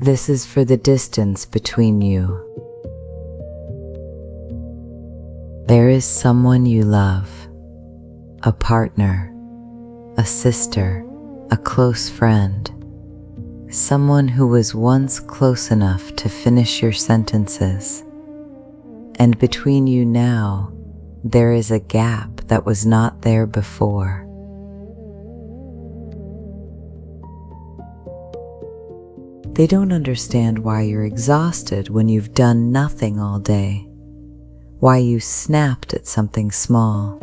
This is for the distance between you. There is someone you love, a partner, a sister, a close friend, someone who was once close enough to finish your sentences. And between you now, there is a gap that was not there before. They don't understand why you're exhausted when you've done nothing all day, why you snapped at something small,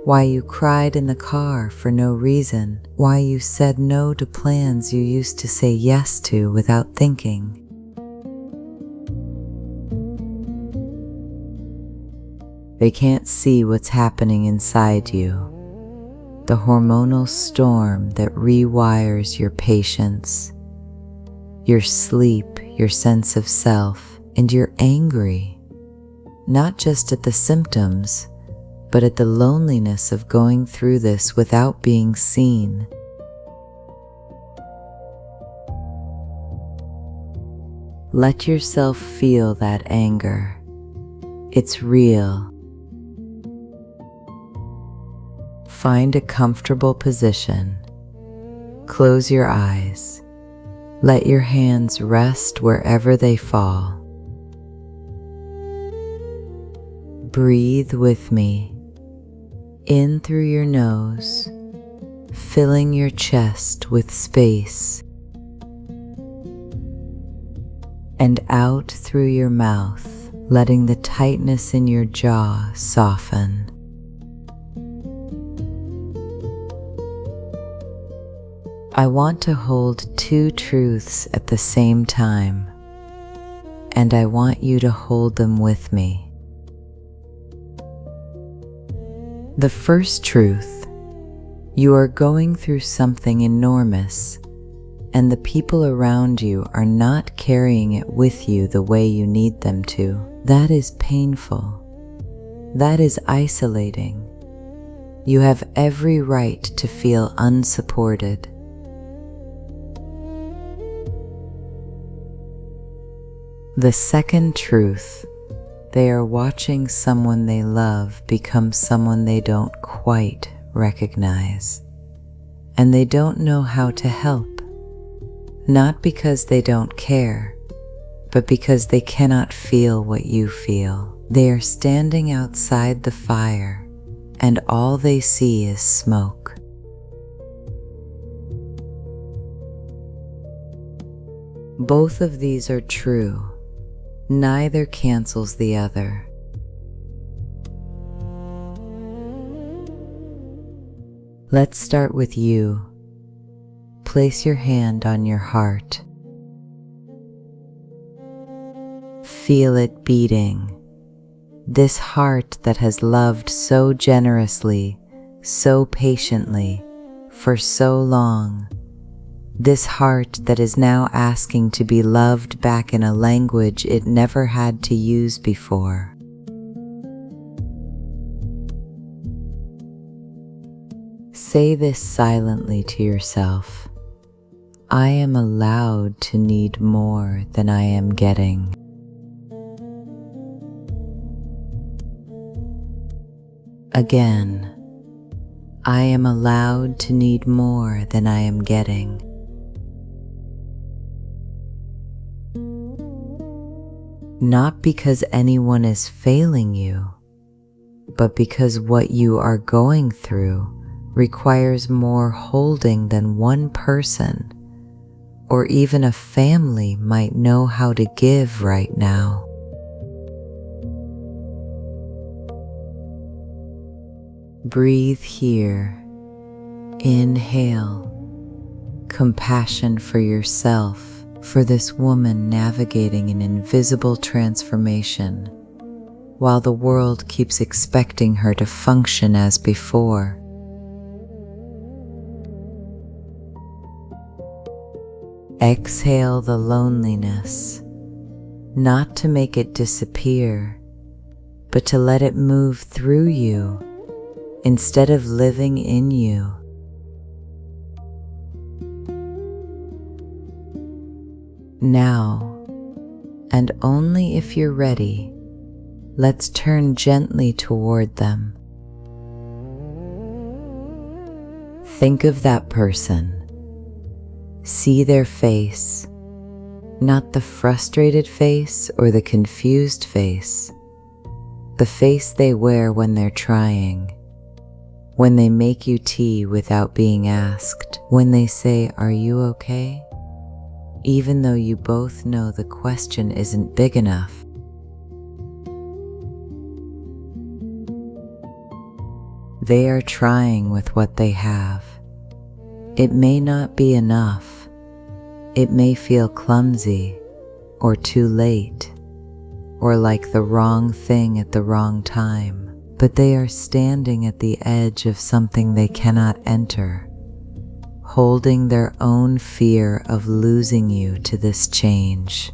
why you cried in the car for no reason, why you said no to plans you used to say yes to without thinking. They can't see what's happening inside you, the hormonal storm that rewires your patience, your sleep, your sense of self, and you're angry, not just at the symptoms, but at the loneliness of going through this without being seen. Let yourself feel that anger. It's real. Find a comfortable position. Close your eyes. Let your hands rest wherever they fall. Breathe with me, in through your nose, filling your chest with space, and out through your mouth, letting the tightness in your jaw soften. I want to hold two truths at the same time, and I want you to hold them with me. The first truth: you are going through something enormous, and the people around you are not carrying it with you the way you need them to. That is painful. That is isolating. You have every right to feel unsupported. The second truth: they are watching someone they love become someone they don't quite recognize, and they don't know how to help, not because they don't care, but because they cannot feel what you feel. They are standing outside the fire, and all they see is smoke. Both of these are true. Neither cancels the other. Let's start with you. Place your hand on your heart. Feel it beating. This heart that has loved so generously, so patiently, for so long. This heart that is now asking to be loved back in a language it never had to use before. Say this silently to yourself. I am allowed to need more than I am getting. Again, I am allowed to need more than I am getting. Not because anyone is failing you, but because what you are going through requires more holding than one person or even a family might know how to give right now. Breathe here. Inhale. Compassion for yourself, for this woman navigating an invisible transformation, while the world keeps expecting her to function as before. Exhale the loneliness, not to make it disappear, but to let it move through you instead of living in you. Now, and only if you're ready, let's turn gently toward them. Think of that person. See their face, not the frustrated face or the confused face, the face they wear when they're trying, when they make you tea without being asked, when they say, "Are you okay?" even though you both know the question isn't big enough. They are trying with what they have. It may not be enough. It may feel clumsy, or too late, or like the wrong thing at the wrong time, but they are standing at the edge of something they cannot enter, holding their own fear of losing you to this change.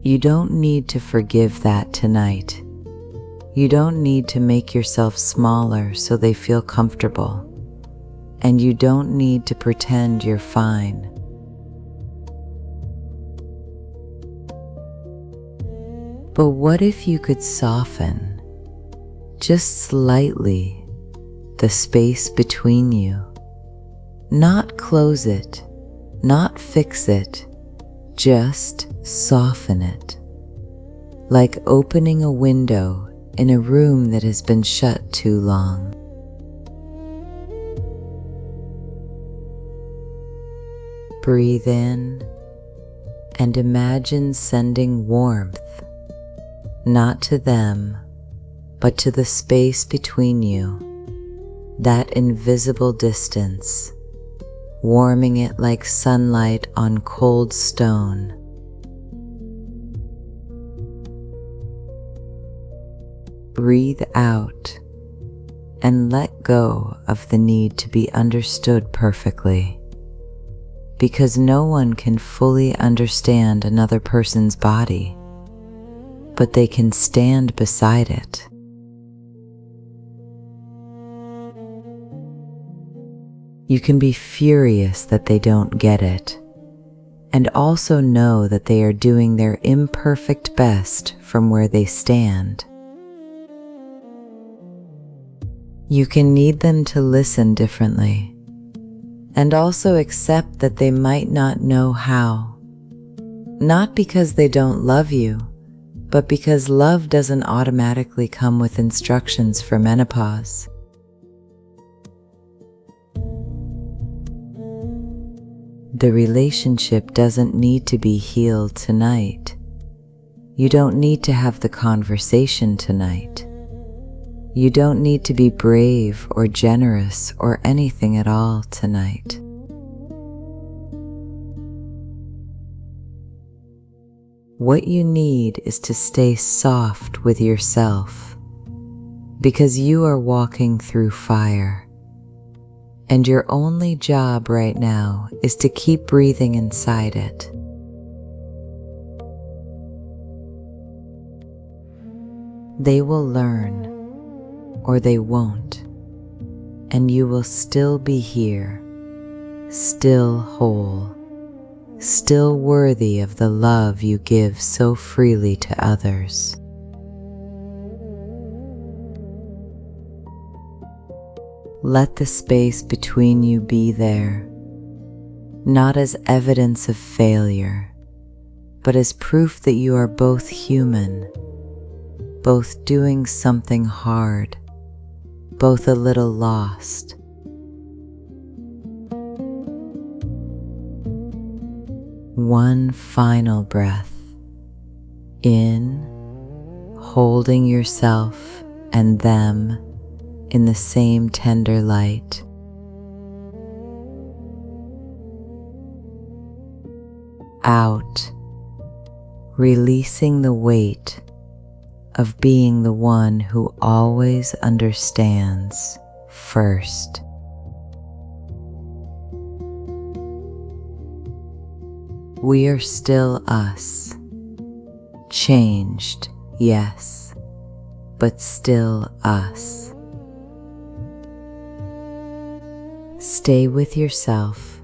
You don't need to forgive that tonight. You don't need to make yourself smaller so they feel comfortable. And you don't need to pretend you're fine. But what if you could soften, just slightly, the space between you? Not close it, not fix it, just soften it. Like opening a window in a room that has been shut too long. Breathe in and imagine sending warmth, not to them, but to the space between you, that invisible distance, warming it like sunlight on cold stone. Breathe out and let go of the need to be understood perfectly, because no one can fully understand another person's body, but they can stand beside it. You can be furious that they don't get it, and also know that they are doing their imperfect best from where they stand. You can need them to listen differently, and also accept that they might not know how, not because they don't love you, but because love doesn't automatically come with instructions for menopause. The relationship doesn't need to be healed tonight. You don't need to have the conversation tonight. You don't need to be brave or generous or anything at all tonight. What you need is to stay soft with yourself, because you are walking through fire, and your only job right now is to keep breathing inside it. They will learn, or they won't, and you will still be here, still whole, still worthy of the love you give so freely to others. Let the space between you be there, not as evidence of failure, but as proof that you are both human, both doing something hard, both a little lost. One final breath in, holding yourself and them in the same tender light. Out, releasing the weight of being the one who always understands first. We are still us, changed, yes, but still us. Stay with yourself